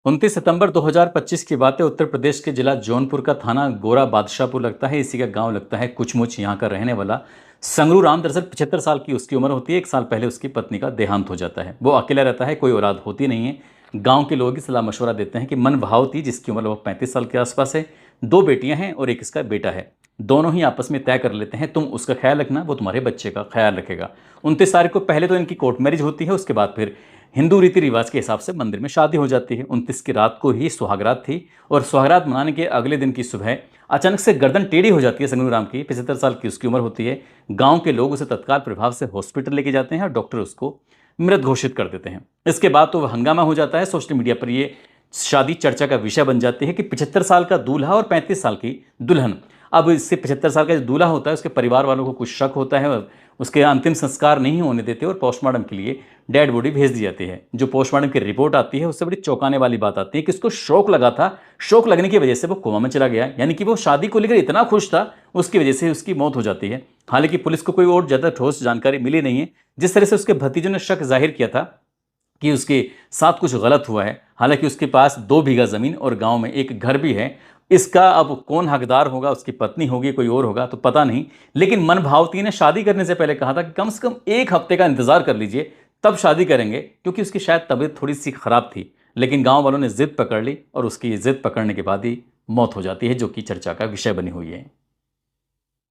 29 सितंबर 2025 की बात है। उत्तर प्रदेश के जिला जौनपुर का थाना गोरा बादशाहपुर लगता है। इसी का गांव लगता है कुचमुच। यहाँ का रहने वाला संगरू राम दरअसल 75 साल की उसकी उम्र होती है। एक साल पहले उसकी पत्नी का देहांत हो जाता है। वो अकेला रहता है, कोई औलाद होती नहीं है। गांव के लोग ही सलाह मशवरा देते हैं कि मन भावती, जिसकी उम्र लगभग 35 साल के आसपास है, 2 बेटियां हैं और एक इसका बेटा है। दोनों ही आपस में तय कर लेते हैं, तुम उसका ख्याल रखना, वो तुम्हारे बच्चे का ख्याल रखेगा। 29 तारीख को पहले तो इनकी कोर्ट मैरिज होती है। उसके बाद फिर हिंदू रीति रिवाज के हिसाब से मंदिर में शादी हो जाती है। 29 की रात को ही सुहागरात थी और सुहागरात मनाने के अगले दिन की सुबह अचानक से गर्दन टेढ़ी हो जाती है संगरू राम की। 75 साल की उसकी उम्र होती है। गांव के लोग उसे तत्काल प्रभाव से हॉस्पिटल लेके जाते हैं और डॉक्टर उसको मृत घोषित कर देते हैं। इसके बाद तो वह हंगामा हो जाता है। सोशल मीडिया पर ये शादी चर्चा का विषय बन जाती है कि 75 साल का दूल्हा और 35 साल की दुल्हन। अब इससे 75 साल का जो दूल्हा होता है उसके परिवार वालों को कुछ शक होता है और उसके अंतिम संस्कार नहीं होने देते और पोस्टमार्टम के लिए डेड बॉडी भेज दी जाती है। जो पोस्टमार्टम की रिपोर्ट आती है उससे बड़ी चौंकाने वाली बात आती है कि उसको शौक लगा था। शौक लगने की वजह से वो कोमा में चला गया, यानी कि वो शादी को लेकर इतना खुश था, उसकी वजह से उसकी मौत हो जाती है। हालांकि पुलिस को कोई और ज्यादा ठोस जानकारी मिली नहीं है। जिस तरह से उसके भतीजों ने शक जाहिर किया था कि उसके साथ कुछ गलत हुआ है, हालांकि उसके पास 2 बीघा जमीन और गांव में एक घर भी है। इसका अब कौन हकदार होगा, उसकी पत्नी होगी, कोई और होगा, तो पता नहीं। लेकिन मन भावती ने शादी करने से पहले कहा था कि कम से कम 1 हफ्ते का इंतजार कर लीजिए, तब शादी करेंगे, क्योंकि उसकी शायद तबीयत थोड़ी सी खराब थी। लेकिन गांव वालों ने जिद पकड़ ली और उसकी जिद पकड़ने के बाद ही मौत हो जाती है, जो कि चर्चा का विषय बनी हुई है।